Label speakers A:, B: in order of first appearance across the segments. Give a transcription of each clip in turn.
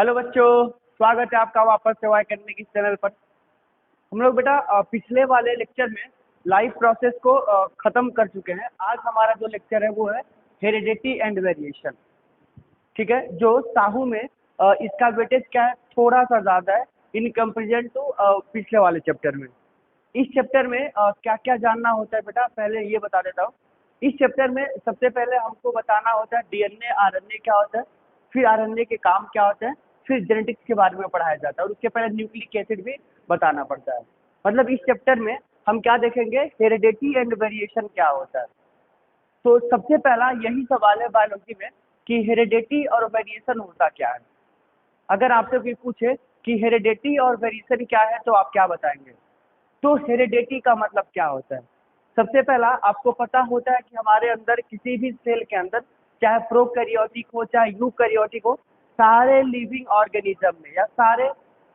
A: Hello बच्चों, स्वागत है आपका वापस से वाई करने की चैनल पर। हम लोग बेटा पिछले वाले लेक्चर में लाइफ प्रोसेस को खत्म कर चुके हैं। आज हमारा जो लेक्चर है वो है हेरिडिटी एंड वेरिएशन। ठीक है, जो साहू में इसका वेटेज क्या है, थोड़ा सा ज़्यादा है इन कंपेरिजन टू पिछले वाले चैप्टर में। इस चैप्टर में क्या क्या जानना होता है बेटा, पहले ये बता देता हूँ। इस चैप्टर में सबसे पहले हमको बताना होता है डीएनए आरएनए क्या होता है, फिर आरएनए के काम क्या होते हैं, फिर जेनेटिक्स के बारे में पढ़ाया जाता है, और उसके पहले न्यूक्लिक एसिड भी बताना पड़ता है। मतलब इस चैप्टर में हम क्या देखेंगे, हेरिडिटी एंड वेरिएशन क्या होता है। तो सबसे पहला यही सवाल है बायोलॉजी में कि हेरिडिटी और वेरिएशन होता क्या है। अगर आपसे कोई पूछे कि हेरिडिटी और वेरिएशन क्या है तो आप क्या बताएंगे। तो हेरिडिटी का मतलब क्या होता है। सबसे पहला आपको पता होता है कि हमारे अंदर किसी भी सेल के अंदर, चाहे प्रोकैरियोटिक हो चाहे यूकैरियोटिक हो, सारे लिविंग ऑर्गेनिज्म में या सारे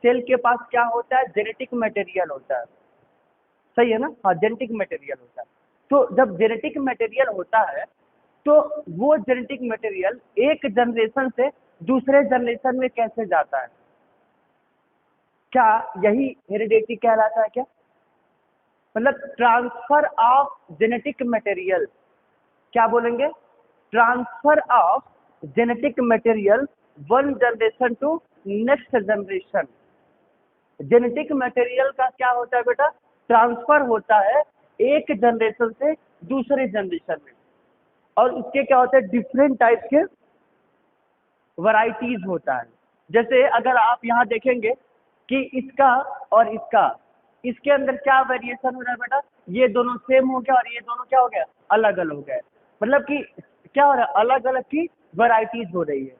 A: सेल के पास क्या होता है, जेनेटिक मटेरियल होता है। सही है ना, हाँ, जेनेटिक मटेरियल होता है। तो जब जेनेटिक मटेरियल होता है तो वो जेनेटिक मटेरियल एक जनरेशन से दूसरे जनरेशन में कैसे जाता है, क्या यही हेरिडिटी कहलाता है क्या। मतलब ट्रांसफर ऑफ जेनेटिक मटेरियल, क्या बोलेंगे, transfer of genetic material one generation to next generation. Genetic material का क्या होता है बेटा, ट्रांसफर होता है एक जनरेशन से दूसरे जनरेशन में, और उसके क्या होते हैं, डिफरेंट टाइप के वैरायटीज होता है। जैसे अगर आप यहाँ देखेंगे कि इसका और इसके अंदर क्या वेरिएशन हो रहा है बेटा, ये दोनों सेम हो गया और ये दोनों क्या हो गया, अलग अलग हो गए। मतलब कि क्या हो रहा है, अलग अलग की वैरायटीज हो रही है।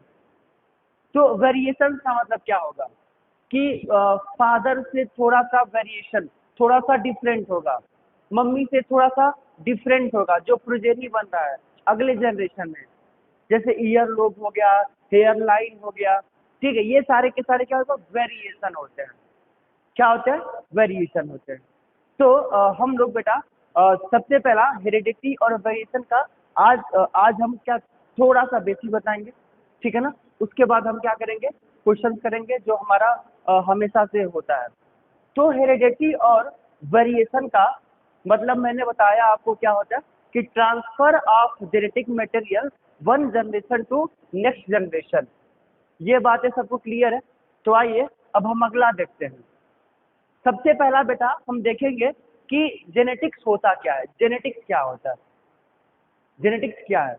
A: तो वेरिएशन का मतलब क्या होगा कि फादर से थोड़ा सा वेरिएशन, थोड़ा सा डिफरेंट होगा, मम्मी से थोड़ा सा डिफरेंट होगा, जो प्रोजेनी बन रहा है अगले जनरेशन में। जैसे ईयर लोब हो गया, हेयर लाइन हो गया, ठीक है, ये सारे के सारे क्या होता है, वेरिएशन होते हैं। क्या होते हैं, वेरिएशन होते हैं। तो हम लोग बेटा सबसे पहला हेरिडिटी और वेरिएशन का आज हम क्या थोड़ा सा बेसिक बताएंगे, ठीक है ना। उसके बाद हम क्या करेंगे, क्वेश्चन करेंगे जो हमारा हमेशा से होता है। तो हेरिडिटी और वेरिएशन का मतलब मैंने बताया आपको क्या होता है कि transfer of genetic material one generation to next generation. ये बातें सबको क्लियर है। तो आइए अब हम अगला देखते हैं। सबसे पहला बेटा हम देखेंगे कि जेनेटिक्स होता क्या है। जेनेटिक्स क्या होता है, जेनेटिक्स क्या है,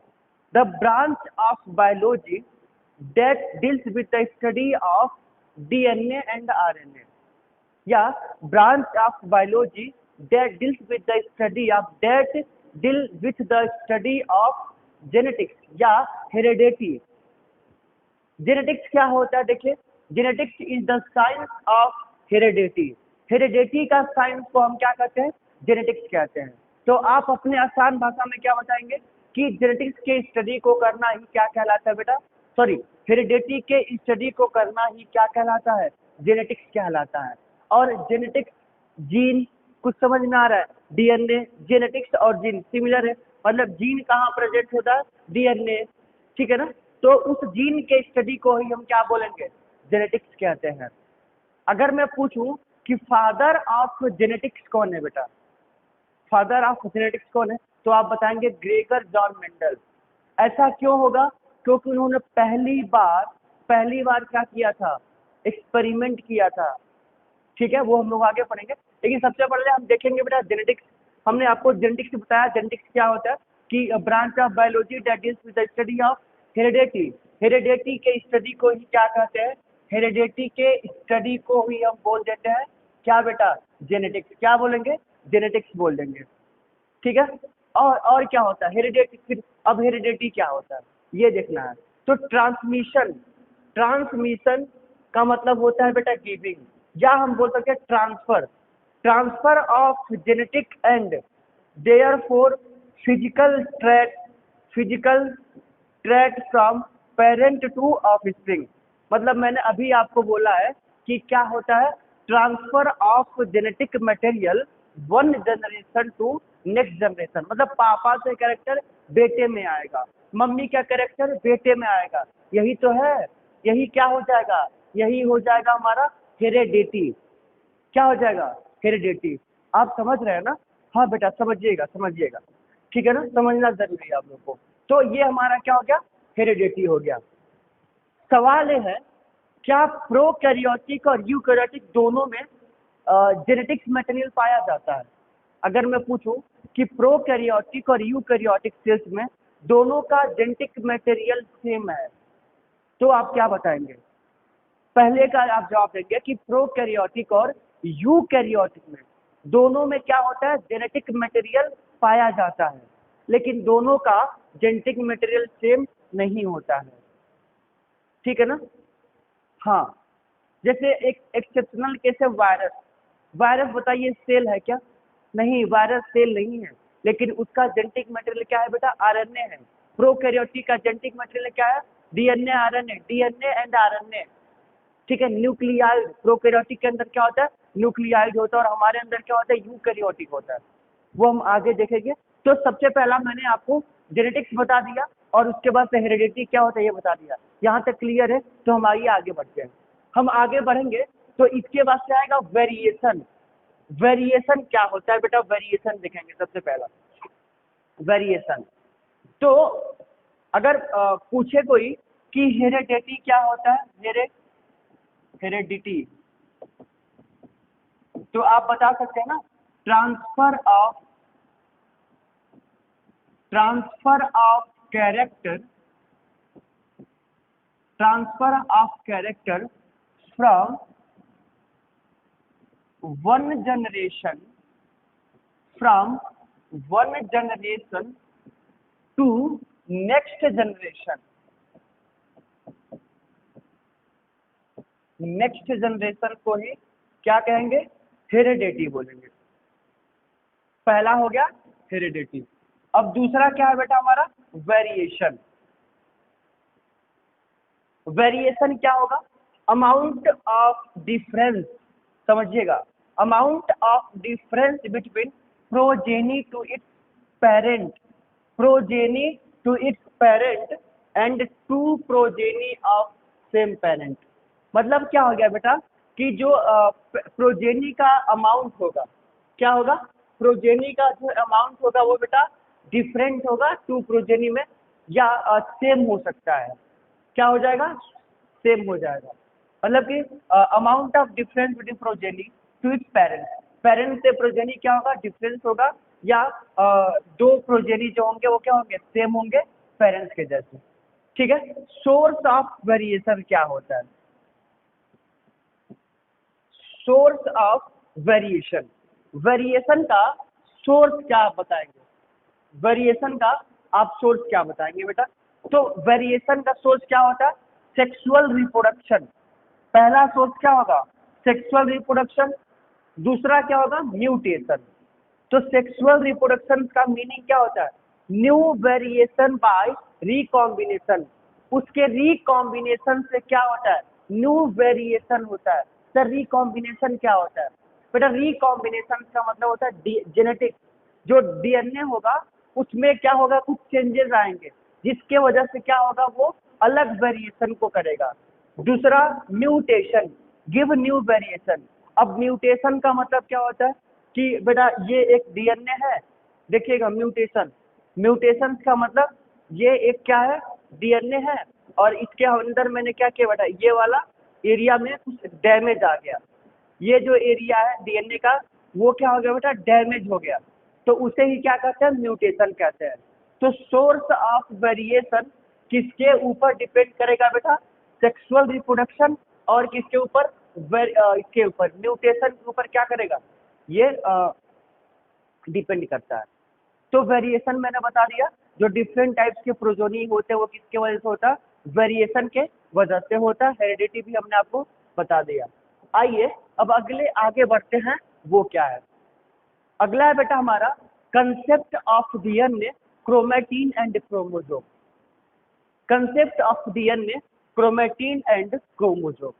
A: the branch of biology that deals with the study of DNA and RNA, या branch of biology that deals with the study of genetics या heredity। जेनेटिक्स क्या होता है, देखिए, genetics is the science of heredity. Heredity का science को हम क्या कहते हैं, जेनेटिक्स कहते हैं। तो आप अपने आसान भाषा में क्या बताएंगे कि जेनेटिक्स के स्टडी को करना ही क्या कहलाता है बेटा, सॉरी, हेरिडिटी के स्टडी को करना ही क्या कहलाता है, जेनेटिक्स कहलाता है। और जेनेटिक्स, जीन, कुछ समझ में आ रहा है, डीएनए, जेनेटिक्स और जीन सिमिलर है। मतलब जीन कहाँ प्रेजेंट होता है, डीएनए, ठीक है ना। तो उस जीन के स्टडी को ही हम क्या बोलेंगे, जेनेटिक्स कहते हैं। अगर मैं पूछूं कि फादर ऑफ जेनेटिक्स कौन है बेटा, फादर ऑफ जेनेटिक्स कौन है, तो आप बताएंगे ग्रेगर जॉन मेंडल। ऐसा क्यों होगा, क्योंकि उन्होंने पहली बार क्या किया था, एक्सपेरिमेंट किया था। ठीक है, वो हम लोग आगे पढ़ेंगे। लेकिन सबसे पहले हम देखेंगे बेटा जेनेटिक्स। हमने आपको जेनेटिक्स बताया, जेनेटिक्स क्या होता है कि branch of biology that deals with the study of heredity. Heredity के स्टडी को ही क्या कहते हैं, हेरिडिटी के स्टडी को ही हम बोल देते हैं क्या बेटा, जेनेटिक्स। क्या बोलेंगे, जेनेटिक्स बोल देंगे, ठीक है। और क्या होता है हेरिडिटी, फिर अब हेरिडिटी क्या होता है ये देखना है। तो ट्रांसमिशन, ट्रांसमिशन का मतलब होता है बेटा गिविंग, या हम बोल सकते हैं transfer, transfer of genetic and therefore physical trait from parent to offspring. मतलब मैंने अभी आपको बोला है कि क्या होता है, transfer of genetic material one generation to next generation. मतलब पापा से कैरेक्टर बेटे में आएगा, मम्मी का कैरेक्टर बेटे में आएगा, यही तो है, यही क्या हो जाएगा, यही हो जाएगा हमारा हेरेडिटी। क्या हो जाएगा? हेरेडिटी। आप समझ रहे हैं ना? हाँ बेटा समझिएगा समझिएगा, ठीक है ना, समझना जरूरी है आप लोग को। तो ये हमारा क्या हो गया? हेरेडिटी हो गया। सवाल ये है, क्या प्रोकैरियोटिक और यूकैरियोटिक दोनों में जेनेटिक्स मटेरियल पाया जाता है? अगर मैं पूछूं कि प्रोकैरियोटिक और यूकैरियोटिक सेल्स में दोनों का जेनेटिक मटेरियल सेम है, तो आप क्या बताएंगे? पहले का आप जवाब देंगे कि प्रोकैरियोटिक और यूकैरियोटिक में दोनों में क्या होता है? जेनेटिक मटेरियल पाया जाता है, लेकिन दोनों का जेनेटिक मटेरियल सेम नहीं होता है, ठीक है ना? हाँ, जैसे एक एक्सेप्शनल केस है वायरस। वायरस बताइए सेल है क्या? नहीं, वायरस सेल नहीं है, लेकिन उसका जेनेटिक मटेरियल क्या है बेटा? आरएनए है। प्रोकैरियोटिक का जेनेटिक मटेरियल क्या है? DNA RNA, DNA and RNA, ठीक है। न्यूक्लियाइड, प्रोकैरियोटिक के अंदर क्या होता है? न्यूक्लियाइड होता है, और हमारे अंदर क्या होता है? यूकैरियोटिक होता है। वो हम आगे देखेंगे। तो सबसे पहला मैंने आपको जेनेटिक्स बता दिया, और उसके बाद से हेरेडिटी क्या होता है ये बता दिया। यहाँ तक क्लियर है? तो हम आगे बढ़ते हैं। हम आगे बढ़ेंगे तो इसके बाद से आएगा वेरिएशन। वेरिएशन क्या होता है बेटा? वेरिएशन देखेंगे सबसे पहला। वेरिएशन, तो अगर पूछे कोई कि हेरेडिटी क्या होता है, हेरेडिटी, तो आप बता सकते हैं ना, transfer of character, transfer of character from one generation, from one generation to next generation. Next generation को ही क्या कहेंगे? हेरेडिटी बोलेंगे। पहला हो गया हेरेडिटी। अब दूसरा क्या है बेटा हमारा? वेरिएशन। वेरिएशन क्या होगा? अमाउंट ऑफ डिफरेंस, समझिएगा, amount of difference between progeny to its parent, progeny to its parent and to progeny of same parent. मतलब क्या हो गया बेटा कि जो प्रोजेनी का अमाउंट होगा, क्या होगा? प्रोजेनी का जो अमाउंट होगा वो बेटा डिफरेंट होगा टू प्रोजेनी में, या सेम हो सकता है। क्या हो जाएगा? सेम हो जाएगा। मतलब कि amount of difference between progeny to its parent, parent से प्रोजेनी क्या होगा? डिफरेंस होगा, या दो प्रोजेनी जो होंगे वो क्या होंगे? सेम होंगे पेरेंट्स के जैसे, ठीक है। सोर्स ऑफ वेरिएशन क्या होता है? सोर्स ऑफ वेरिएशन, वेरिएशन का सोर्स क्या आप बताएंगे? वेरिएशन का आप सोर्स क्या बताएंगे बेटा? तो वेरिएशन का सोर्स क्या होता है? Sexual reproduction. पहला सोर्स क्या होगा? Sexual reproduction. दूसरा क्या होगा? म्यूटेशन। तो सेक्सुअल रिप्रोडक्शन का मीनिंग क्या होता है? New variation by recombination. उसके रिकॉम्बिनेशन से क्या होता है? न्यू वेरिएशन होता है। सर रिकॉम्बिनेशन क्या होता है? बेटा रिकॉम्बिनेशन का मतलब होता है जेनेटिक, जो डीएनए होगा उसमें क्या होगा? कुछ चेंजेस आएंगे, जिसके वजह से क्या होगा? वो अलग वेरिएशन को करेगा। दूसरा म्यूटेशन, गिव न्यू वेरिएशन। अब म्यूटेशन का मतलब क्या होता है कि बेटा ये एक डीएनए है, देखिएगा म्यूटेशन, म्यूटेशन का मतलब ये एक क्या है? डीएनए है, और इसके अंदर मैंने क्या किया बेटा? ये वाला एरिया में कुछ डैमेज आ गया। ये जो एरिया है डीएनए का वो क्या हो गया बेटा? डैमेज हो गया। तो उसे ही क्या कहते हैं? म्यूटेशन कहते हैं। तो सोर्स ऑफ वेरिएशन किसके ऊपर डिपेंड करेगा बेटा? सेक्सुअल रिप्रोडक्शन, और किसके ऊपर? इसके ऊपर म्यूटेशन के ऊपर क्या करेगा? ये डिपेंड करता है। तो वेरिएशन मैंने बता दिया, जो डिफरेंट टाइप्स के प्रोजोनी होते हैं वो किसके वजह से होता है? वेरिएशन के वजह से होता है। हेरिडिटी भी हमने आपको बता दिया। आइए अब अगले आगे बढ़ते हैं, वो क्या है? अगला है बेटा हमारा concept of DNA, chromatin and chromosome. Concept of DNA, chromatin and chromosome.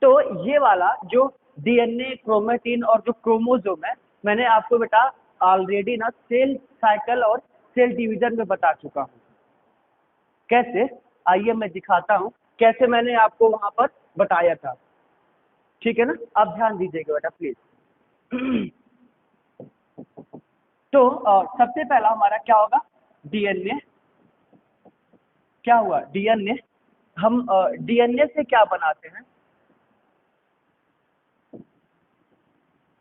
A: तो ये वाला जो डीएनए, क्रोमैटिन और जो क्रोमोसोम है, मैंने आपको बेटा ऑलरेडी ना सेल साइकिल और सेल डिवीजन में बता चुका हूँ। कैसे? आइए मैं दिखाता हूँ कैसे मैंने आपको वहां पर बताया था। ठीक है ना, आप ध्यान दीजिएगा बेटा प्लीज। तो सबसे पहला हमारा क्या होगा, डीएनए। क्या हुआ, डीएनए। हम डीएनए से क्या बनाते हैं,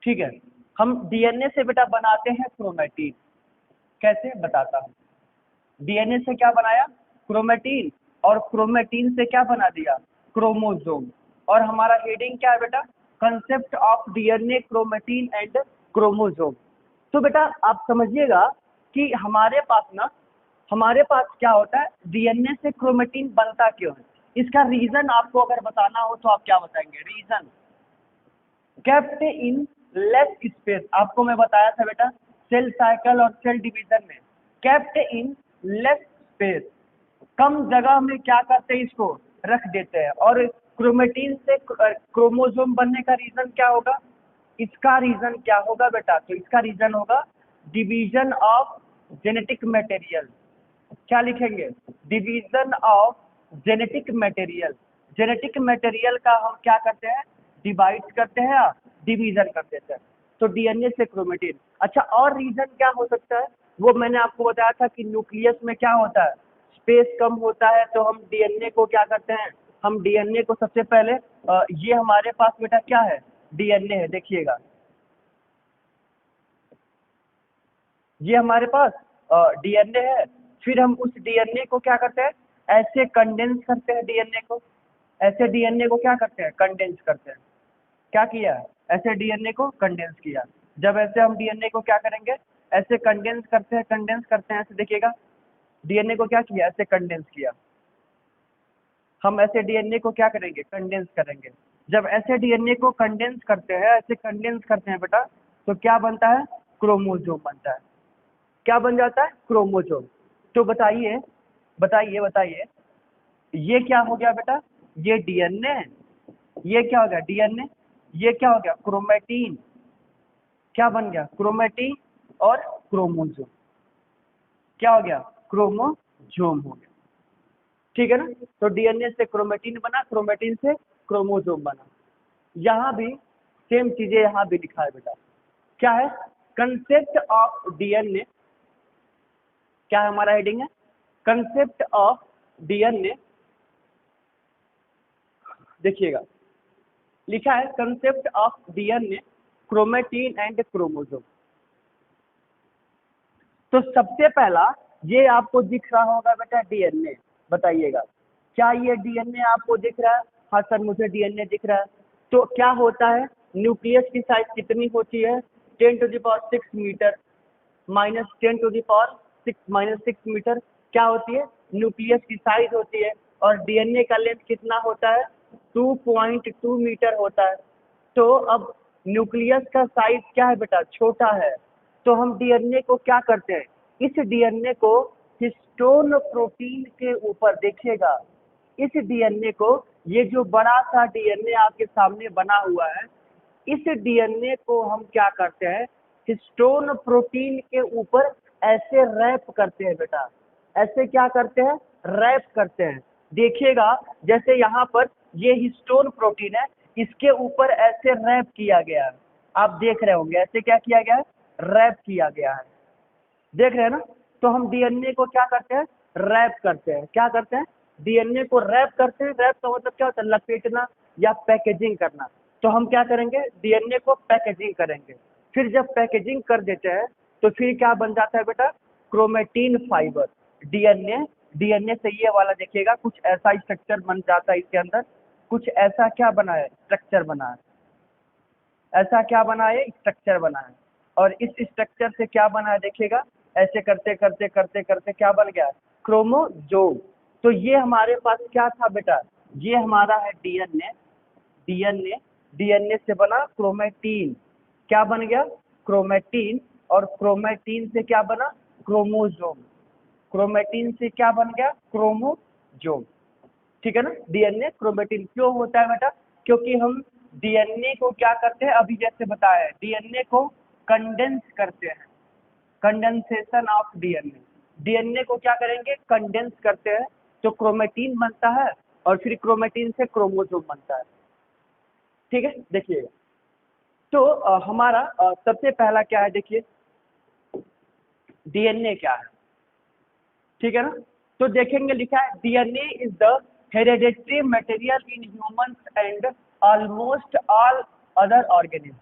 A: ठीक है, हम डीएनए से बेटा बनाते हैं क्रोमेटीन। कैसे बताता हूँ, डीएनए से क्या बनाया, क्रोमेटीन, और क्रोमेटीन से क्या बना दिया, क्रोमोसोम। और हमारा हेडिंग क्या है बेटा, concept of DNA, chromatin and chromosome. तो बेटा आप समझिएगा कि हमारे पास क्या होता है, डीएनए से क्रोमेटीन बनता क्यों है। इसका रीजन आपको अगर बताना हो तो आप क्या बताएंगे, region kept in less space. आपको मैं बताया था बेटा सेल साइकिल और सेल डिवीजन में, केप्ट इन लेस स्पेस, कम जगह में क्या करते हैं, इसको रख देते हैं। और क्रोमेटीन से क्रोमोसोम बनने का रीजन क्या होगा, इसका रीजन क्या होगा बेटा, तो इसका रीजन होगा डिवीजन ऑफ जेनेटिक मटेरियल। क्या लिखेंगे, division of genetic material. Genetic material का हम क्या करते हैं, डिवाइड करते हैं या डिवीजन कर देते हैं। तो डीएनए से क्रोमेटिन। अच्छा, और रीजन क्या हो सकता है, वो मैंने आपको बताया था कि न्यूक्लियस में क्या होता है, स्पेस कम होता है, तो हम डीएनए को क्या करते हैं, हम डीएनए को सबसे पहले ये हमारे पास बेटा क्या है, डीएनए है, देखिएगा ये हमारे पास डीएनए है। फिर हम उस डीएनए को क्या करते हैं, ऐसे कंडेंस करते हैं डीएनए को, ऐसे डीएनए को क्या करते हैं, कंडेंस करते हैं। क्या किया, ऐसे डीएनए को कंडेंस किया। जब ऐसे हम डीएनए को क्या करेंगे, ऐसे कंडेंस करते हैं, ऐसे देखिएगा डीएनए को क्या किया, ऐसे कंडेंस किया। हम ऐसे डीएनए को क्या करेंगे, कंडेंस करेंगे। जब ऐसे डीएनए को कंडेंस करते हैं, ऐसे कंडेंस करते हैं बेटा, तो क्या बनता है, क्रोमोसोम बनता है। क्या बन जाता है, क्रोमोसोम। तो बताइए बताइए बताइए, ये क्या हो गया बेटा, ये डीएनए, ये क्या हो गया, डीएनए, ये क्या हो गया, क्रोमेटीन। क्या बन गया, क्रोमेटीन और क्रोमोसोम। क्या हो गया, क्रोमोसोम हो गया। ठीक है ना, तो डीएनए से क्रोमेटीन बना, क्रोमेटीन से क्रोमोसोम बना। यहाँ भी सेम चीजें यहाँ भी लिखा है बेटा। क्या है, कंसेप्ट ऑफ डीएनए, क्या हमारा हेडिंग है, कंसेप्ट ऑफ डीएनए। देखिएगा लिखा है concept of DNA, chromatin and chromosome. तो सबसे पहला ये आपको दिख रहा होगा बेटा डीएनए। बताइएगा, क्या ये डीएनए आपको दिख रहा है, हाँ सर मुझे डीएनए दिख रहा है। तो क्या होता है, न्यूक्लियस की साइज कितनी होती है, 10⁻6 मीटर, -10⁻6 मीटर क्या होती है, न्यूक्लियस की साइज होती है। और डीएनए का लेंथ कितना होता है, 2.2 मीटर होता है। तो अब न्यूक्लियस का साइज क्या है बेटा, छोटा है। तो हम डीएनए को क्या करते हैं, इस डीएनए को हिस्टोन प्रोटीन के ऊपर, देखिएगा इस डीएनए को, ये जो बड़ा सा डीएनए आपके सामने बना हुआ है, इस डीएनए को हम क्या करते हैं, हिस्टोन प्रोटीन के ऊपर ऐसे रैप करते हैं बेटा। ऐसे क्या करते हैं, रैप करते हैं। देखिएगा जैसे यहाँ पर ये हिस्टोन प्रोटीन है, इसके ऊपर ऐसे रैप किया गया है। आप देख रहे होंगे ऐसे क्या किया गया है, रैप किया गया है। देख रहे हैं ना, तो हम डीएनए को क्या करते हैं, रैप करते हैं। क्या करते हैं, डीएनए को रैप करते हैं। रैप का मतलब क्या होता है, लपेटना या पैकेजिंग करना। तो हम क्या करेंगे, डीएनए को पैकेजिंग करेंगे। फिर जब पैकेजिंग कर देते हैं तो फिर क्या बन जाता है बेटा, क्रोमेटीन फाइबर। डीएनए डीएनए से ये वाला देखिएगा कुछ ऐसा स्ट्रक्चर बन जाता है, इसके अंदर कुछ ऐसा क्या बना है, स्ट्रक्चर बना है। ऐसा क्या बना है, स्ट्रक्चर बना है। और इस स्ट्रक्चर से क्या बना है, देखिएगा ऐसे करते करते करते करते क्या बन गया, क्रोमोसोम। तो ये हमारे पास क्या था बेटा, ये हमारा है डीएनए। डीएनए डीएनए से बना क्रोमेटीन। क्या बन गया, क्रोमेटीन। और क्रोमेटीन से क्या बना, क्रोमोसोम। क्रोमेटीन से क्या बन गया, क्रोमोसोम। ठीक है ना, डीएनए क्रोमेटिन क्यों होता है बेटा, क्योंकि हम डीएनए को क्या करते हैं, अभी जैसे बताया है, डीएनए को कंडेंस करते हैं, कंडेंसेशन ऑफ डीएनए। डीएनए को क्या करेंगे, कंडेंस करते हैं, तो क्रोमेटीन बनता है। और फिर क्रोमेटिन से क्रोमोसोम बनता है। ठीक है, देखिएगा। तो हमारा सबसे पहला क्या है, देखिए डीएनए क्या है। ठीक है ना, तो देखेंगे लिखा है DNA is the hereditary material in humans and almost all other organism.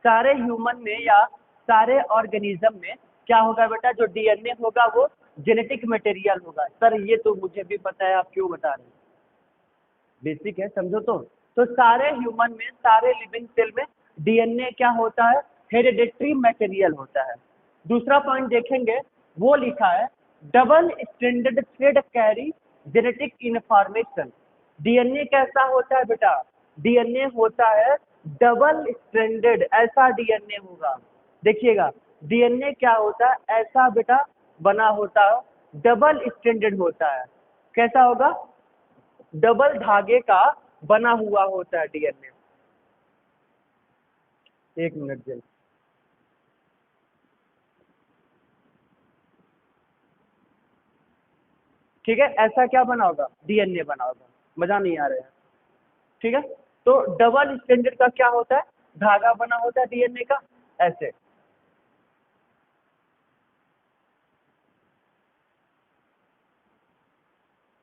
A: सारे ह्यूमन में या सारे ऑर्गेनिज्म में क्या होगा बेटा, जो डीएनए होगा वो जेनेटिक मटेरियल होगा। सर ये तो मुझे भी पता है, आप क्यों बता रहे हैं, बेसिक है, समझो। तो सारे ह्यूमन में, सारे लिविंग सेल में डीएनए क्या होता है, हेरेडिटरी मटेरियल होता है। दूसरा पॉइंट देखेंगे, वो लिखा है double stranded thread carry genetic information. DNA कैसा होता है बेटा, डीएनए होता है डबल स्ट्रैंडेड, ऐसा डीएनए होगा। देखिएगा डीएनए क्या होता है, ऐसा बेटा बना होता है, डबल स्ट्रैंडेड होता है। कैसा होगा, डबल धागे का बना हुआ होता है डीएनए। एक मिनट जल्द। ठीक है, ऐसा क्या बना होगा, डीएनए बना होगा। मजा नहीं आ रहा है। ठीक है, तो डबल स्ट्रैंडेड का क्या होता है, धागा बना होता है डीएनए का, ऐसे।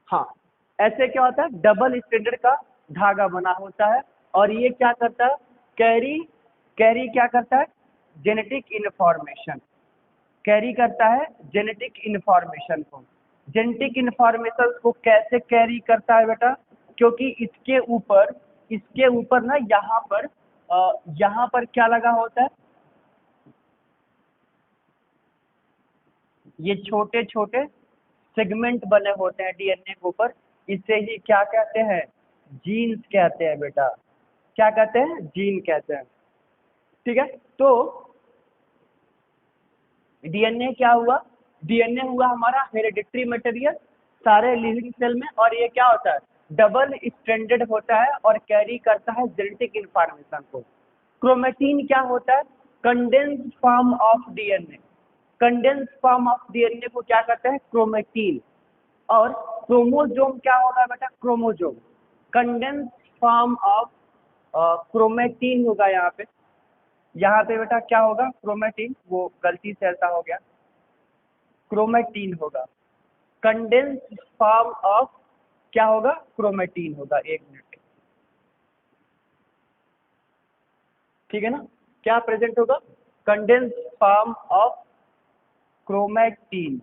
A: हाँ, ऐसे क्या होता है, डबल स्ट्रैंडेड का धागा बना होता है, और ये क्या करता है, कैरी कैरी क्या करता है, जेनेटिक इन्फॉर्मेशन कैरी करता है, जेनेटिक इन्फॉर्मेशन को। जेनेटिक इन्फॉर्मेशन को कैसे कैरी करता है बेटा, क्योंकि इसके ऊपर ना यहाँ पर क्या लगा होता है, ये छोटे छोटे सेगमेंट बने होते हैं डीएनए के ऊपर। इसे ही क्या कहते हैं, जीन्स कहते हैं बेटा। क्या कहते हैं, जीन कहते हैं। ठीक है, तो डीएनए क्या हुआ, डीएनए हुआ हमारा हेरेडिटरी मटेरियल सारे लिविंग सेल में, और ये क्या होता है, डबल स्ट्रैंडेड होता है और कैरी करता है जेनेटिक इंफॉर्मेशन को। क्रोमेटिन क्या होता है, condensed form of DNA. Condensed form of DNA को क्या कहते हैं, क्रोमेटिन। और क्रोमोजोम क्या होगा बेटा, chromosome condensed form of chromatin होगा। यहाँ पे बेटा क्या होगा, क्रोमेटिन, वो गलती से ऐसा हो गया, क्रोमेटिन होगा। कंडेंस्ड फॉर्म ऑफ क्या होगा, क्रोमेटिन होगा। एक मिनट, ठीक है ना, क्या प्रेजेंट होगा, condensed form of chromatin.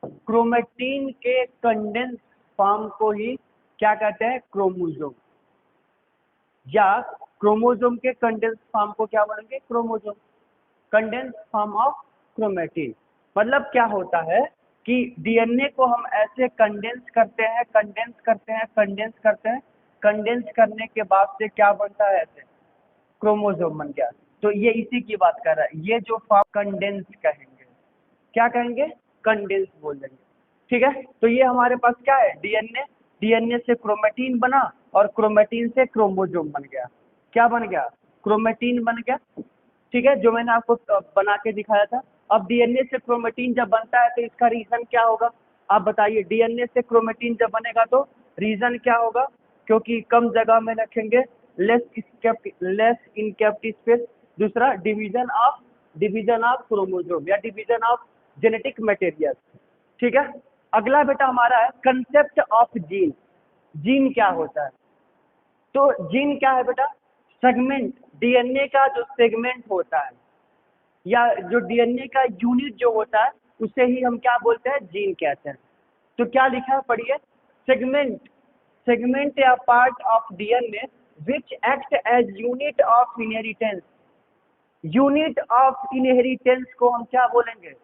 A: Chromatin के कंडेंस फॉर्म को ही क्या कहते हैं, क्रोमोजोम। या क्रोमोजोम के कंडेंस फॉर्म को क्या बोलेंगे, chromosome. Condense form of chromatin मतलब क्या होता है कि डीएनए को हम ऐसे कंडेंस करते हैं, कंडेंस करते हैं, कंडेंस करते हैं, कंडेंस करने के बाद से क्या बनता है, ऐसे क्रोमोजोम बन गया। तो ये इसी की बात कर रहा है, ये जो फॉर्म कंडेंस कहेंगे, क्या कहेंगे, कंडेंस बोल देंगे। ठीक है, तो ये हमारे पास क्या है, डीएनए। डीएनए से क्रोमेटिन बना और क्रोमेटिन से क्रोमोजोम बन गया। क्या बन गया, क्रोमेटिन बन गया। ठीक है, जो मैंने आपको बना के दिखाया था। अब डीएनए से क्रोमेटिन जब बनता है तो इसका रीजन क्या होगा, आप बताइए। डीएनए से क्रोमेटिन जब बनेगा तो रीजन क्या होगा, क्योंकि कम जगह में रखेंगे, लेस इनकेप्ट स्पेस। दूसरा डिवीजन ऑफ क्रोमोजोम या डिवीजन ऑफ जेनेटिक मटेरियल। ठीक है, अगला बेटा हमारा है कंसेप्ट ऑफ जीन। जीन क्या होता है, तो जीन क्या है बेटा, सेगमेंट, डीएनए का जो सेगमेंट होता है या जो डीएनए का यूनिट जो होता है उसे ही हम क्या बोलते हैं, जीन कहते हैं। तो क्या लिखा है पढ़िए, सेगमेंट सेगमेंट या part of DNA which act as unit of inheritance. Unit of inheritance को हम क्या बोलेंगे,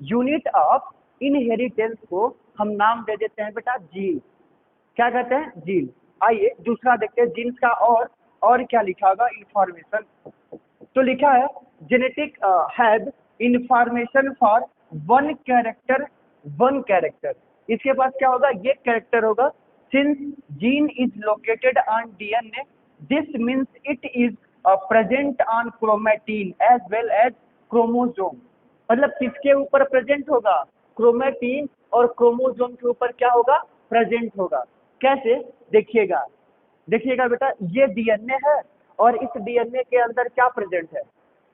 A: यूनिट ऑफ इनहेरिटेंस को हम नाम दे देते हैं बेटा जीन। क्या कहते हैं, जीन। आइए दूसरा देखते हैं जीन्स का, और क्या लिखा होगा, इंफॉर्मेशन। तो लिखा है genetic have information for one character. इसके पास क्या होगा, ये कैरेक्टर होगा। Since gene is located on DNA, this means it is present on chromatin as well as chromosome. मतलब किसके ऊपर प्रेजेंट होगा, क्रोमेटिन और क्रोमोजोम के ऊपर क्या होगा, प्रेजेंट होगा। कैसे? देखिएगा, देखिएगा बेटा, ये डीएनए है और इस डीएनए के अंदर क्या प्रेजेंट है?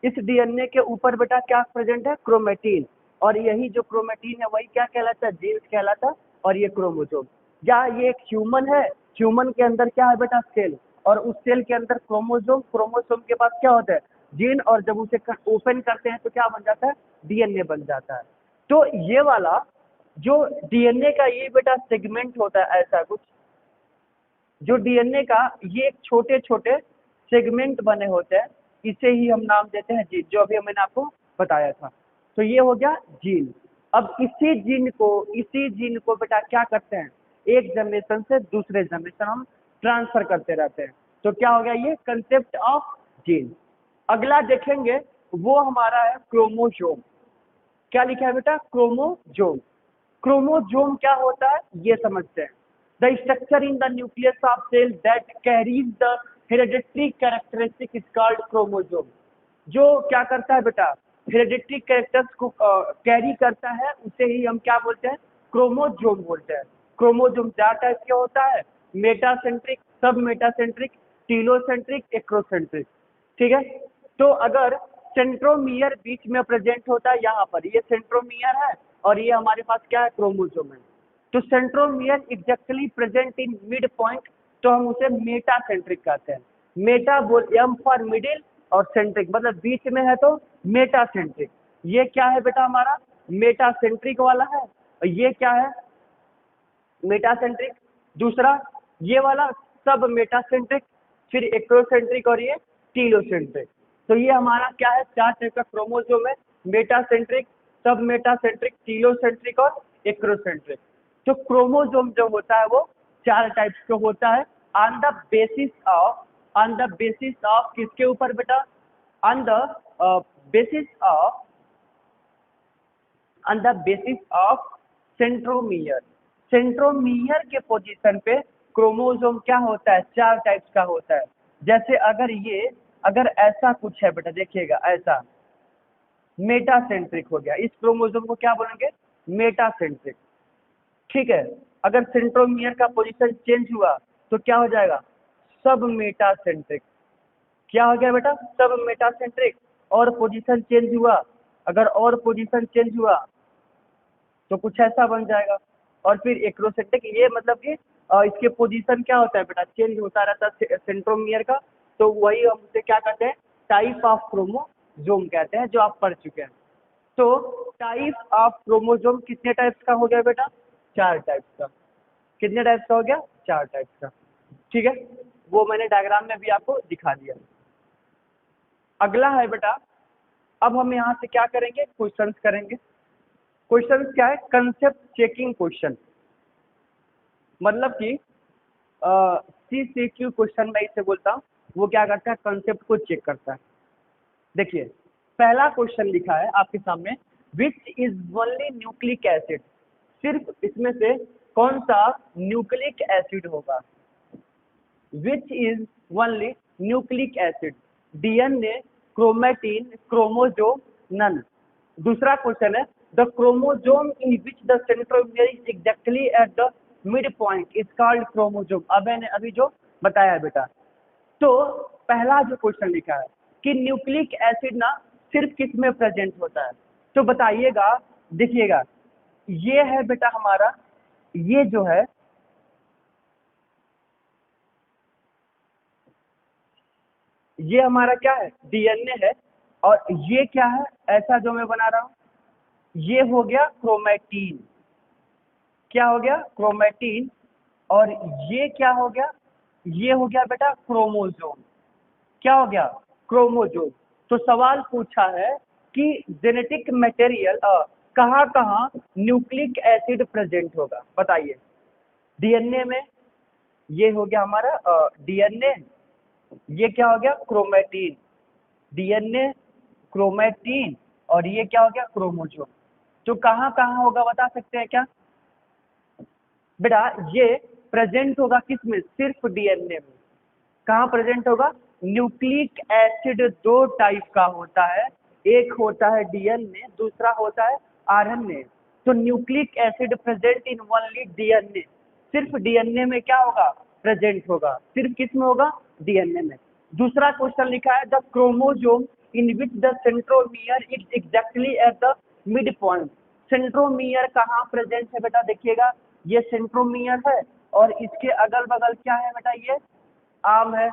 A: इस डीएनए के ऊपर बेटा क्या प्रेजेंट है? क्रोमेटिन। और यही जो क्रोमेटिन है वही क्या कहलाता है? जीन्स कहलाता है। और ये क्रोमोसोम, या ये एक ह्यूमन है, ह्यूमन के अंदर क्या है बेटा? सेल। और उस सेल के अंदर क्रोमोसोम, क्रोमोसोम के पास क्या होता है? जीन। और जब उसे ओपन करते हैं तो क्या बन जाता है? डीएनए बन जाता है। तो ये वाला जो डीएनए का ये बेटा सेगमेंट होता है, ऐसा कुछ जो डीएनए का ये एक छोटे छोटे सेगमेंट बने होते हैं, इसे ही हम नाम देते हैं जीन, जो अभी मैंने आपको बताया था। तो ये हो गया जीन। अब इसी जीन को बेटा क्या करते हैं? एक जनरेशन से दूसरे जनरेशन हम ट्रांसफर करते रहते हैं। तो क्या हो गया? ये कंसेप्ट ऑफ जीन। अगला देखेंगे वो हमारा है क्रोमोसोम। क्या लिखा है बेटा? क्रोमोसोम। क्रोमोसोम क्या होता है ये समझते हैं। The structure in the nucleus of cell that carries the hereditary characteristic is called chromosome. जो क्या करता है बेटा? हेरेडिटरी कैरेक्टर्स को कैरी करता है, उसे ही हम क्या बोलते हैं? क्रोमोसोम बोलते हैं। क्रोमोसोम चार टाइप के होता है: मेटासेंट्रिक, सब मेटासेंट्रिक, टीलोसेंट्रिक, एक्रोसेंट्रिक। ठीक है। तो अगर सेंट्रोमियर बीच में प्रेजेंट होता है, यहाँ पर ये सेंट्रोमियर है और ये हमारे पास क्या है? क्रोमोसोम है। तो centromere exactly present in mid point, तो हम उसे मेटासेंट्रिक कहते हैं। मेटा बोल एम फॉर मिडिल और सेंट्रिक मतलब बीच में है, तो मेटासेंट्रिक। ये क्या है बेटा? हमारा मेटासेंट्रिक वाला है। और ये क्या है? मेटासेंट्रिक। दूसरा ये वाला सब मेटासेंट्रिक, फिर एक्रोसेंट्रिक और ये टीलोसेंट्रिक। तो ये हमारा क्या है? चार टाइप का क्रोमोसोम है: मेटासेंट्रिक, सब मेटासेंट्रिक, टीलोसेंट्रिक और एक्रोसेंट्रिक। तो क्रोमोसोम जो होता है वो चार टाइप्स का होता है। ऑन द बेसिस ऑफ किसके ऊपर बेटा? On the basis of centromere. Centromere के पोजीशन पे क्रोमोसोम क्या होता है? चार टाइप्स का होता है। जैसे अगर ऐसा कुछ है बेटा, देखिएगा ऐसा मेटासेंट्रिक हो गया, इस क्रोमोसोम को क्या बोलेंगे? मेटासेंट्रिक। ठीक है। अगर सेंट्रोमियर का पोजीशन चेंज हुआ तो क्या हो जाएगा? सब मेटासेंट्रिक। क्या हो गया बेटा? सब मेटासेंट्रिक। और पोजीशन चेंज हुआ, अगर और पोजीशन चेंज हुआ तो कुछ ऐसा बन जाएगा। और फिर एक्रोसेंट्रिक, ये मतलब कि इसके पोजीशन क्या होता है बेटा? चेंज होता रहता है सेंट्रोमियर का। तो वही हम उसे क्या कहते हैं? टाइप ऑफ क्रोमोसोम कहते हैं, जो आप पढ़ चुके हैं। तो टाइप ऑफ क्रोमोसोम कितने टाइप्स का हो गया बेटा? चार टाइप्स का। कितने टाइप्स का हो गया? चार टाइप्स का। ठीक है, वो मैंने डायग्राम में भी आपको दिखा दिया। अगला है बेटा, अब हम यहाँ से क्या करेंगे? क्वेश्चंस करेंगे। क्वेश्चन क्या है? Concept checking question. मतलब कि CCQ क्वेश्चन मैं इसे बोलता हूँ। वो क्या करता है? कंसेप्ट को चेक करता है। देखिए, पहला क्वेश्चन लिखा है आपके सामने, which is only nucleic acid. सिर्फ इसमें से कौन सा न्यूक्लिक एसिड होगा? Which is only nucleic acid? DNA, chromatin, chromosome, none. दूसरा क्वेश्चन है, the chromosome in which the centromere is exactly at the mid point is called chromosome. अब मैंने अभी जो बताया है बेटा। तो पहला जो क्वेश्चन लिखा है कि न्यूक्लिक एसिड ना सिर्फ किस में प्रेजेंट होता है, तो बताइएगा। देखिएगा, ये है बेटा हमारा, ये जो है ये हमारा क्या है? डीएनए है। और ये क्या है ऐसा जो मैं बना रहा हूं? ये हो गया क्रोमेटीन। क्या हो गया? क्रोमेटीन। और ये क्या हो गया? ये हो गया बेटा क्रोमोसोम। क्या हो गया? क्रोमोसोम। तो सवाल पूछा है कि जेनेटिक मटेरियल कहाँ कहाँ न्यूक्लिक एसिड प्रेजेंट होगा, बताइए। डीएनए में, ये हो गया हमारा डीएनए। ये क्या हो गया? क्रोमेटीन। डीएनए, क्रोमेटीन, और ये क्या हो गया? क्रोमोसोम। तो कहाँ कहाँ होगा बता सकते हैं क्या बेटा? ये प्रेजेंट होगा किस में? सिर्फ डीएनए में। कहाँ प्रेजेंट होगा? न्यूक्लिक एसिड दो टाइप का होता है, एक होता है डीएनए, दूसरा होता है आरएनए। तो nucleic acid present in only DNA. सिर्फ डीएनए में क्या होगा, प्रेजेंट होगा, सिर्फ किस में होगा, डीएनए में। दूसरा क्वेश्चन लिखा है the chromosome in which the centromere is exactly at the mid point. Centromere कहाँ प्रेजेंट है बेटा, देखिएगा ये सेंट्रोमियर है और इसके अगल बगल क्या है बेटा, ये आर्म है।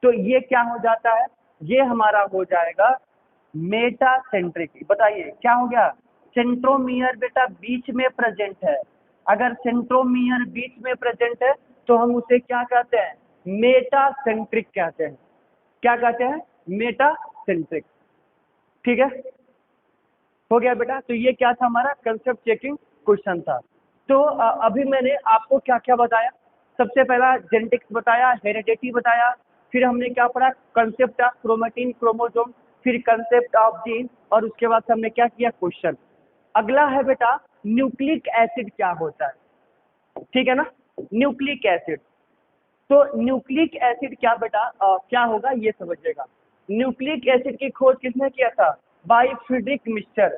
A: तो ये क्या हो जाता है, ये हमारा हो जाएगा मेटासेंट्रिक। बताइए क्या हो गया, सेंट्रोमियर बेटा बीच में प्रेजेंट है। अगर सेंट्रोमियर बीच में प्रेजेंट है तो हम उसे क्या कहते हैं, मेटासेंट्रिक कहते हैं। क्या कहते हैं, मेटासेंट्रिक। ठीक है, हो गया बेटा। तो ये क्या था, हमारा कंसेप्ट चेकिंग क्वेश्चन था। तो अभी मैंने आपको क्या क्या बताया, सबसे पहला जेनेटिक्स बताया, हेरिडिटी बताया, फिर हमने क्या पढ़ा, कंसेप्ट ऑफ क्रोमेटिन क्रोमोसोम, फिर कंसेप्ट ऑफ जीन, और उसके बाद हमने क्या किया, क्वेश्चन। अगला है बेटा न्यूक्लिक एसिड क्या होता है। ठीक है ना, न्यूक्लिक एसिड। तो न्यूक्लिक एसिड क्या बेटा क्या होगा ये समझिएगा। न्यूक्लिक एसिड की खोज किसने किया था, बाय फ्रीडरिक मिस्टर।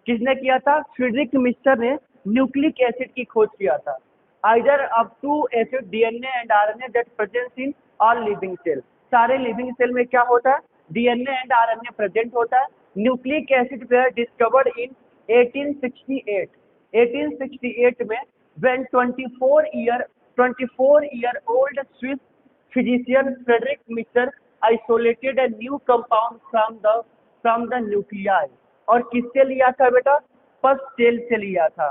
A: किसने किया था, फ्रीडरिक मिस्टर ने न्यूक्लिक एसिड की खोज किया था। Either of two acid DNA and RNA that present in all living cell. सारे लिविंग सेल में क्या होता है, डीएनए एंड आरएनए प्रेजेंट होता है। Nucleic acid were discovered in 1868। 1868 में when 24-year-old Swiss physician Frederick Mister isolated a new compound from the nuclei। और किससे लिया था बेटा, पस सेल से लिया था।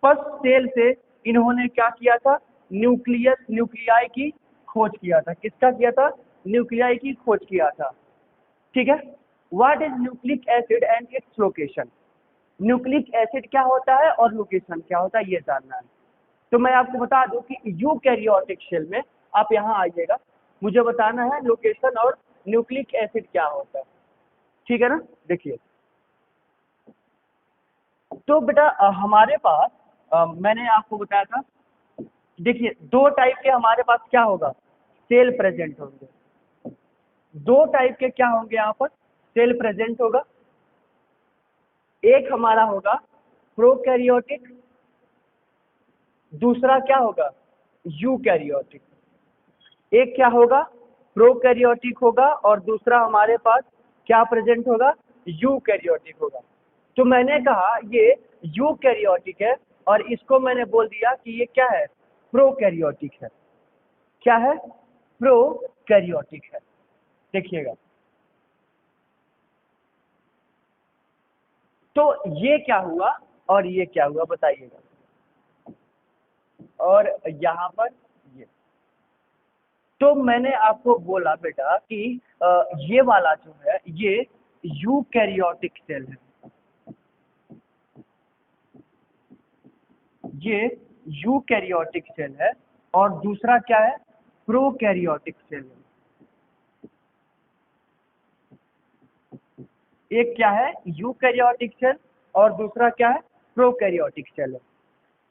A: पस सेल से इन्होंने क्या किया था, न्यूक्लियाई की खोज किया था। किसका किया था, न्यूक्लियाई की खोज किया था। ठीक है, what is nucleic acid and its location. Nucleic acid क्या होता है और लोकेशन क्या होता है ये जानना है। तो मैं आपको बता दूं कि यूकैरियोटिक सेल में आप यहाँ आइएगा, मुझे बताना है लोकेशन और न्यूक्लिक एसिड क्या होता है। ठीक है ना, देखिए। तो बेटा हमारे पास मैंने आपको बताया था, देखिए दो टाइप के हमारे पास क्या होगा, सेल प्रेजेंट होंगे। दो टाइप के क्या होंगे यहाँ पर, सेल प्रेजेंट होगा। एक हमारा होगा प्रोकैरियोटिक, दूसरा क्या होगा, यूकैरियोटिक। एक क्या होगा, प्रोकैरियोटिक होगा और दूसरा हमारे पास क्या प्रेजेंट होगा, यूकैरियोटिक होगा। तो मैंने कहा ये यूकैरियोटिक है और इसको मैंने बोल दिया कि ये क्या है, प्रोकैरियोटिक है। क्या है, प्रोकैरियोटिक है। देखिएगा, तो ये क्या हुआ और ये क्या हुआ बताइएगा। और यहाँ पर ये, तो मैंने आपको बोला बेटा कि ये वाला जो है ये यूकैरियोटिक सेल है, ये यूकैरियोटिक सेल है और दूसरा क्या है, प्रोकैरियोटिक सेल है। एक क्या है, यूकैरियोटिक सेल और दूसरा क्या है, प्रोकैरियोटिक सेल है।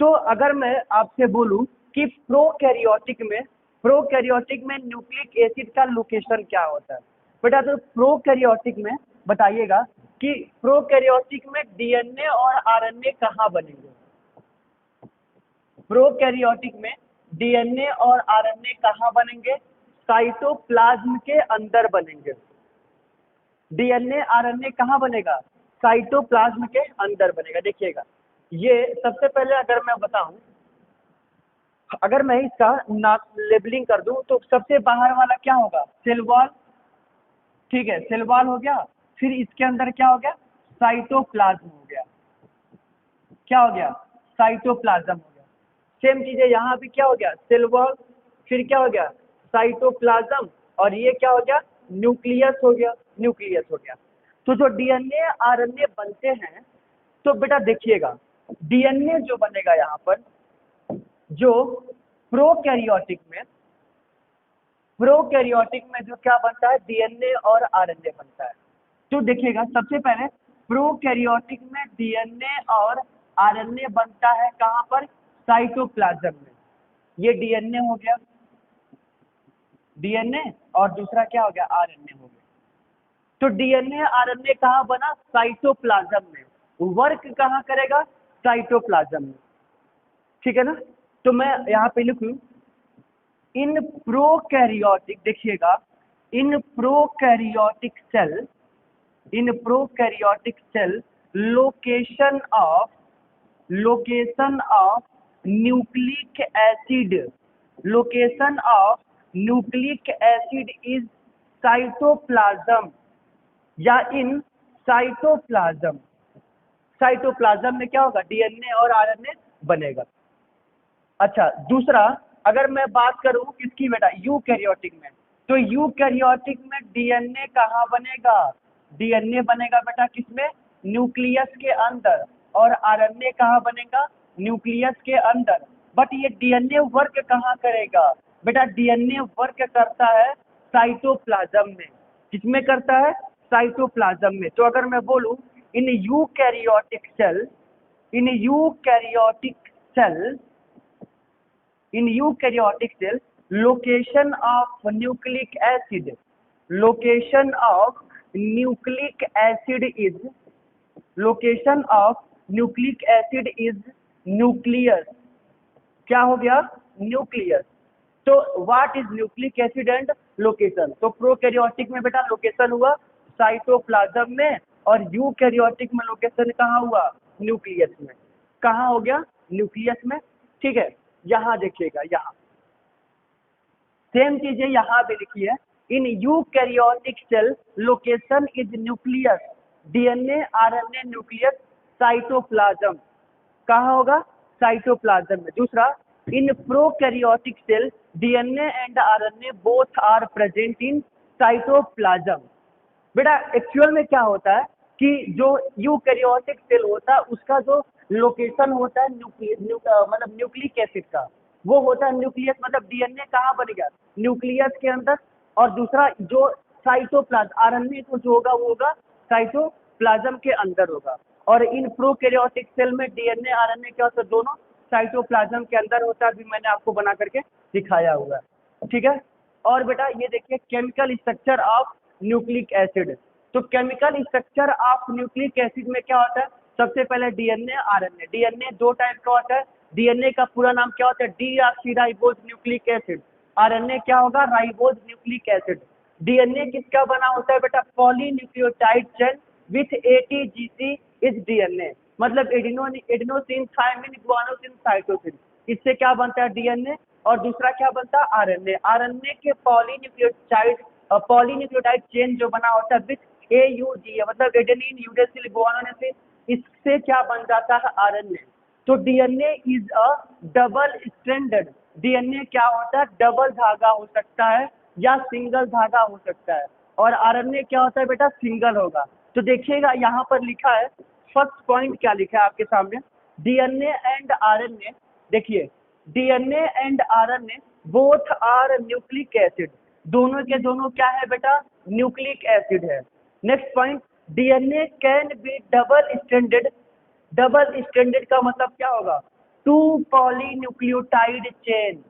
A: तो अगर मैं आपसे बोलूं कि प्रोकैरियोटिक में न्यूक्लिक एसिड का लोकेशन क्या होता है बेटा, तो प्रोकैरियोटिक में बताइएगा कि प्रोकैरियोटिक में डीएनए और आरएनए कहाँ बनेंगे। प्रोकैरियोटिक में डीएनए और आरएनए कहाँ बनेंगे, साइटोप्लाज्म के अंदर बनेंगे। डीएनए आरएनए कहाँ बनेगा, साइटोप्लाज्म के अंदर बनेगा। देखिएगा, ये सबसे पहले अगर मैं बताऊं, अगर मैं इसका लेबलिंग कर दूं तो सबसे बाहर वाला क्या होगा, सेल वॉल। ठीक है, सेल वॉल हो गया। फिर इसके अंदर क्या हो गया, साइटोप्लाज्म हो गया। क्या हो गया, साइटोप्लाज्म हो गया। सेम चीजें यहाँ भी क्या हो गया, सेल वॉल, फिर क्या हो गया, साइटोप्लाज्म, और ये क्या हो गया, न्यूक्लियस हो गया, न्यूक्लियस हो गया। तो जो डीएनए आरएनए बनते हैं, तो बेटा देखिएगा डीएनए जो बनेगा यहाँ पर, जो प्रोकैरियोटिक में जो क्या बनता है, डीएनए और आरएनए बनता है। तो देखिएगा सबसे पहले प्रोकैरियोटिक में डीएनए और आरएनए बनता है कहाँ पर, साइटोप्लाज्म में। ये डीएनए हो गया, डीएनए और दूसरा क्या हो गया, आरएनए हो गया। तो डीएनए आरएनए कहाँ बना, साइटोप्लाज्म में। वर्क कहाँ करेगा, साइटोप्लाज्म में। ठीक है ना, तो मैं यहाँ पे लिखूं इन प्रोकैरियोटिक, देखिएगा in prokaryotic cell, in prokaryotic cell location of nucleic acid, location of nucleic acid is cytoplasm या इन साइटोप्लाज्म। साइटोप्लाज्म में क्या होगा, डीएनए और आरएनए बनेगा। अच्छा, दूसरा अगर मैं बात करूं किसकी बेटा, यूकैरियोटिक में, तो यूकैरियोटिक में डीएनए कहाँ बनेगा, डीएनए बनेगा बेटा किसमें, न्यूक्लियस के अंदर, और आरएनए कहाँ बनेगा, न्यूक्लियस के अंदर। बट ये डीएनए वर्क कहाँ करेगा बेटा, डीएनए वर्क करता है साइटोप्लाज्म में। किसमें करता है, साइटोप्लाज्म में। तो अगर मैं बोलूं in eukaryotic cell, in eukaryotic cell, in eukaryotic cell location of nucleic acid, location of nucleic acid is, location of nucleic acid is nucleus। क्या हो गया, न्यूक्लियस। तो what is nucleic acid and location, तो prokaryotic में बेटा location हुआ cytoplasm में, और यूकैरियोटिक में लोकेशन कहाँ हुआ, न्यूक्लियस में। कहाँ हो गया, न्यूक्लियस में। ठीक है, यहाँ देखिएगा, यहाँ सेम चीजें यहाँ भी लिखी है। In eukaryotic cell location is nucleus, DNA RNA nucleus cytoplasm. कहाँ होगा, साइटोप्लाज्म में। दूसरा in prokaryotic cell DNA and RNA both are present in cytoplasm. बेटा एक्चुअल में क्या होता है कि जो यूकैरियोटिक सेल होता है उसका जो लोकेशन होता है मतलब न्यूक्लिक एसिड का, वो होता है न्यूक्लियस, मतलब डीएनए कहाँ बनेगा, न्यूक्लियस के अंदर। और दूसरा जो साइटोप्लाज्म आरएनए को जो होगा वो होगा साइटोप्लाज्म के अंदर होगा। और इन प्रोकैरियोटिक सेल में डीएनए आरएनए क्या होता है, दोनों साइटोप्लाज्म के अंदर होता है। अभी मैंने आपको बना करके दिखाया हुआ है। ठीक है, और बेटा ये देखिए chemical structure of nucleic acid. तो chemical structure of nucleic acid में क्या होता है, सबसे पहले डीएनए आरएनए। डीएनए दो टाइप का होता है, डीएनए का पूरा नाम क्या होता है, डीऑक्सीराइबोज न्यूक्लिक एसिड। आरएनए क्या होगा, राइबोज न्यूक्लिक एसिड। डीएनए किसका बना होता है बेटा, polynucleotide chain with ATGC is DNA, मतलब एडिनोसिन थायमिन गुआनोसिन साइटोसिन। इससे क्या बनता है, डीएनए। और दूसरा क्या बनता है, आरएनए। आरएनए के पॉलीन्यूक्लियोटाइड चेन जो बना होता है विथ एयूजी, मतलब एडेनिन यूरेसिल गुआनोसिन, इससे क्या बन जाता है, आरएनए। तो DNA is a double stranded, DNA क्या होता है, डबल धागा हो सकता है या सिंगल धागा हो सकता है। और आरएनए क्या होता है बेटा, सिंगल होगा। तो देखिएगा यहाँ पर लिखा है, फर्स्ट पॉइंट क्या लिखा है आपके सामने, डीएनए एंड आरएनए। देखिए DNA and RNA both are nucleic acid, दोनों के दोनों क्या है बेटा, न्यूक्लिक एसिड है। Next point, DNA can be double stranded. Double stranded का मतलब क्या होगा, टू पॉलीन्यूक्लियोटाइड चेन।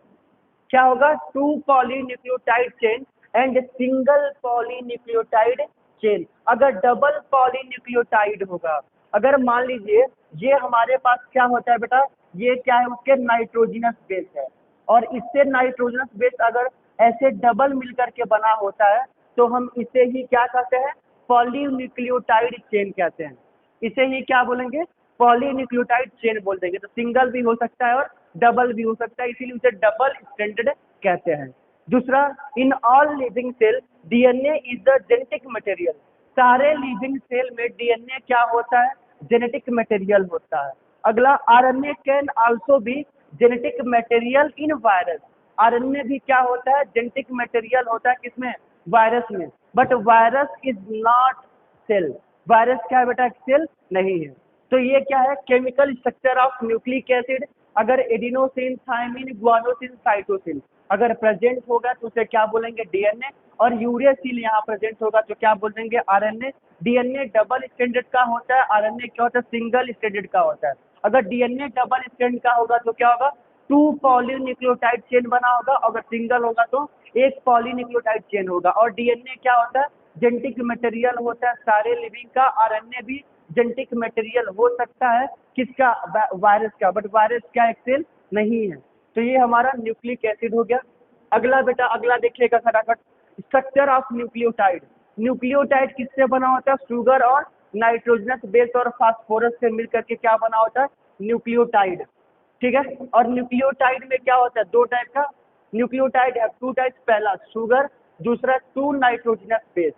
A: क्या होगा, two polynucleotide chain and single polynucleotide chain. अगर डबल पॉलीन्यूक्लियोटाइड होगा, अगर मान लीजिए ये हमारे पास क्या होता है बेटा, ये क्या है, उसके नाइट्रोजनस बेस है, और इससे नाइट्रोजनस बेस अगर ऐसे डबल मिलकर के बना होता है तो हम इसे ही क्या कहते हैं, पॉलीन्यूक्लियोटाइड चेन कहते हैं। इसे ही क्या बोलेंगे, पॉलीन्यूक्लियोटाइड चेन बोल देंगे। तो सिंगल भी हो सकता है और डबल भी हो सकता है, इसीलिए उसे डबल स्ट्रैंडेड कहते हैं। दूसरा, in all living cell DNA is the genetic material. सारे लिविंग सेल में डीएनए क्या होता है, जेनेटिक मटेरियल होता है। अगला, RNA can also be genetic material in virus. RNA भी क्या होता है, जेनेटिक मटेरियल होता है किसमें, वायरस में। But virus is not cell, virus क्या है बेटा, सेल नहीं है। तो ये क्या है, chemical structure of nucleic acid. अगर एडिनोसिन थायमिन गुआनोसिन साइटोसिन अगर प्रेजेंट होगा तो उसे क्या बोलेंगे, डीएनए। और यूरेसिल यहाँ प्रेजेंट होगा तो क्या बोल देंगे, आरएनए। डीएनए डबल स्ट्रैंडेड का होता है, आरएनए क्या होता है, सिंगल स्ट्रैंडेड का होता है। अगर डीएनए डबल स्ट्रैंड का होगा तो क्या होगा, टू पॉलीन्यूक्लियोटाइड चेन बना होगा, अगर सिंगल होगा तो एक पॉलीन्यूक्लियोटाइड चेन होगा। और डीएनए क्या होता है, जेनेटिक मटेरियल होता है सारे लिविंग का। आरएनए भी जेनेटिक मटेरियल हो सकता है किसका, वायरस का। बट वायरस क्या एक सेल नहीं है। तो ये हमारा न्यूक्लिक एसिड हो गया। अगला बेटा, अगला देखिएगा फटाफट, स्ट्रक्चर ऑफ न्यूक्लियोटाइड। न्यूक्लियोटाइड किससे बना होता है? शुगर और नाइट्रोजनस बेस और फास्फोरस से मिलकर के क्या बना होता है? न्यूक्लियोटाइड। ठीक है, और न्यूक्लियोटाइड में क्या होता है? दो टाइप का न्यूक्लियोटाइड है, टू टाइप्स। पहला शुगर, दूसरा टू नाइट्रोजनस बेस।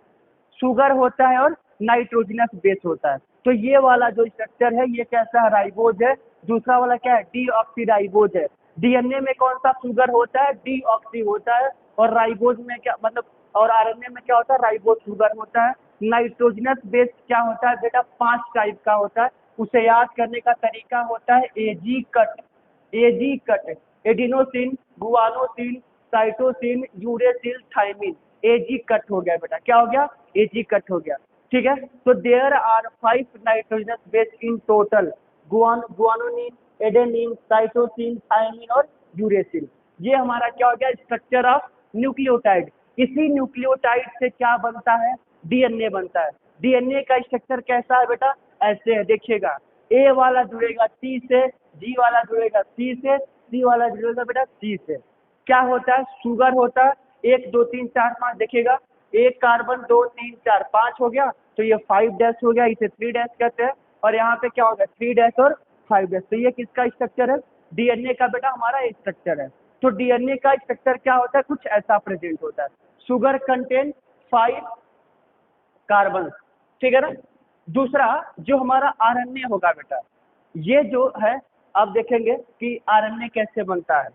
A: शुगर होता है और नाइट्रोजनस बेस होता है। तो ये वाला जो स्ट्रक्चर है ये कैसा है? राइबोज है। दूसरा वाला क्या है? डीऑक्सीराइबोज है। डीएनए में कौन सा शुगर होता है? डीऑक्सी होता है। और राइबोज में क्या मतलब, और आरएनए में क्या होता है? राइबोज शुगर होता है। नाइट्रोजनस बेस क्या होता है बेटा? 5 टाइप का होता है। उसे याद करने का तरीका होता है A G cut. A G cut, adenosine, guanosine, cytosine, uracil, thymine. A G cut हो गया बेटा। क्या हो गया? एजी कट हो गया। ठीक है, तो there are 5 nitrogenous base in total, guanine, adenine, cytosine, thymine और यूरेसिल। ये हमारा क्या हो गया? Structure of nucleotide. इसी न्यूक्लियोटाइड से क्या बनता है? डीएनए बनता है। डीएनए का स्ट्रक्चर कैसा है बेटा? ऐसे है, देखिएगा। ए वाला जुड़ेगा टी से, जी वाला जुड़ेगा सी से, सी वाला जुड़ेगा बेटा सी से। क्या होता है? शुगर होता है, 1 2 3 4 5, देखिएगा, एक कार्बन 2 3 4 5 हो गया, तो ये 5 डैश हो गया, इसे 3 डैश कहते हैं। और यहाँ पे क्या होगा? 3 डैश और 5 डैश। तो ये किसका स्ट्रक्चर है? डीएनए का बेटा हमारा एक स्ट्रक्चर है। तो डीएनए का स्ट्रक्चर क्या होता है? कुछ ऐसा प्रेजेंट होता है। शुगर कंटेन 5 कार्बन, ठीक है ना। दूसरा जो हमारा आरएनए होगा बेटा, ये जो है, आप देखेंगे कि आरएनए कैसे बनता है।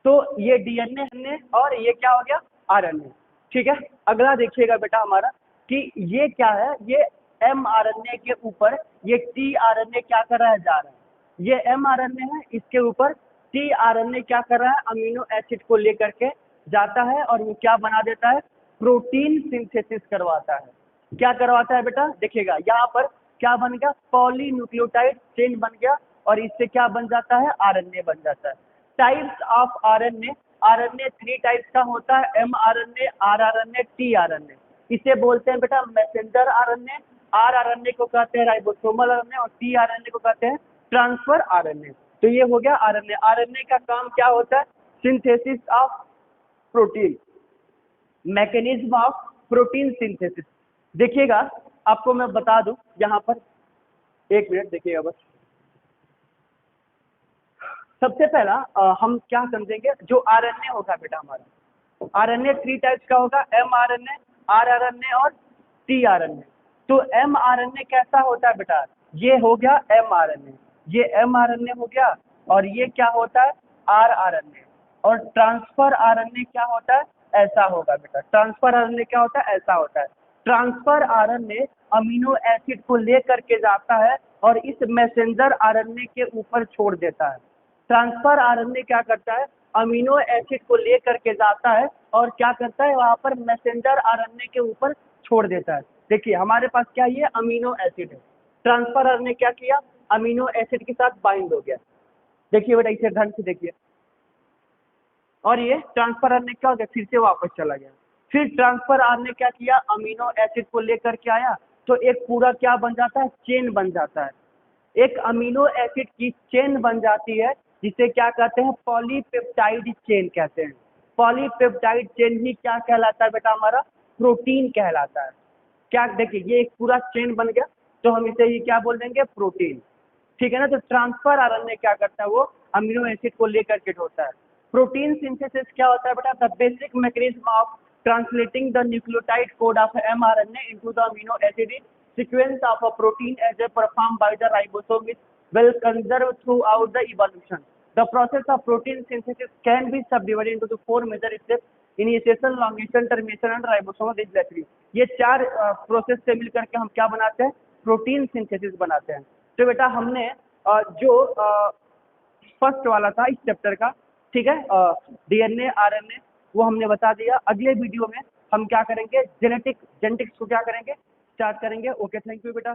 A: तो ये डीएनए और ये क्या हो गया? आरएनए। ठीक है, अगला देखिएगा बेटा हमारा कि ये क्या है? ये एमआरएनए के ऊपर ये टीआरएनए क्या कर रहा है? जा रहा है। ये एमआरएनए है, इसके ऊपर टीआरएनए क्या कर रहा है? अमीनो एसिड को लेकर के जाता है और वो क्या बना देता है? प्रोटीन सिंथेसिस करवाता है। क्या करवाता है बेटा? देखिएगा यहाँ पर क्या बन गया? पॉलीन्यूक्लियोटाइड चेन बन गया, और इससे क्या बन जाता है? आरएनए बन जाता है। Types of RNA, RNA 3 types का होता है, एमआरएनए, आरआरएनए, टीआरएनए। इसे बोलते हैं बेटा मैसेंजर आरएनए, आरआरएनए को कहते हैं राइबोसोमल आरएनए, और टीआरएनए को कहते हैं ट्रांसफर आरएनए। तो ये हो गया आरएनए। आरएनए का काम क्या होता है? Synthesis of protein, mechanism of protein synthesis. देखिएगा, आपको मैं बता दूं यहाँ पर, 1 मिनट देखिएगा बस। सबसे पहला हम क्या समझेंगे? जो आरएनए होगा बेटा हमारा, आरएनए 3 टाइप्स का होगा, एमआरएनए, आरआरएनए और टीआरएनए। तो एमआरएनए कैसा होता है बेटा? ये हो गया एमआरएनए, ये एमआरएनए हो गया, और ये क्या होता है? आरआरएनए। और ट्रांसफर आरएनए क्या होता है? ऐसा होगा बेटा। ट्रांसफर आरएनए क्या होता है? ऐसा होता है। ट्रांसफर आरएनए अमीनो एसिड को लेकर के जाता है और इस मैसेंजर आरएनए के ऊपर छोड़ देता है। ट्रांसफर आरएनए क्या करता है? अमीनो एसिड को लेकर के जाता है और क्या करता है? वहां पर मैसेंजर आरएनए के ऊपर छोड़ देता है। देखिए हमारे पास क्या, ये अमीनो एसिड है, ट्रांसफर आरएनए क्या किया? अमीनो एसिड के साथ बाइंड हो गया। देखिए बेटा, इसे ढंग से देखिए, और ये ट्रांसफर आरएनए क्या हो गया? फिर से वापस चला गया। फिर ट्रांसफर आरएनए क्या किया? अमीनो एसिड को लेकर के आया, तो एक पूरा क्या बन जाता है? चेन बन जाता है। एक अमीनो एसिड की चेन बन जाती है, जिसे क्या कहते हैं? पॉलीपेप्टाइड चेन कहते हैं। पॉलीपेप्टाइड चेन ही क्या कहलाता है बेटा? हमारा प्रोटीन कहलाता है। क्या, देखिए ये एक पूरा चेन बन गया, तो हम इसे ही क्या बोल देंगे? प्रोटीन। ठीक है ना। तो ट्रांसफर आरएनए क्या करता है? वो अमीनो एसिड को लेकर के ढोता है। प्रोटीन सिंथेसिस क्या होता है बेटा? The basic mechanism of translating the nucleotide code of mRNA into the amino acid sequence of a protein as a performed by the ribosome is well conserved throughout the evolution. The process of protein synthesis can be subdivided into the 4 major steps: initiation, elongation, termination and ribosomal regulatory. ये 4 process से मिलकर के हम क्या बनाते हैं? Protein synthesis बनाते हैं। तो बेटा हमने जो फर्स्ट वाला था इस चैप्टर का, ठीक है, डीएनए आरएनए, वो हमने बता दिया। अगले वीडियो में हम क्या करेंगे? जेनेटिक्स को क्या करेंगे? स्टार्ट करेंगे। ओके, थैंक यू बेटा।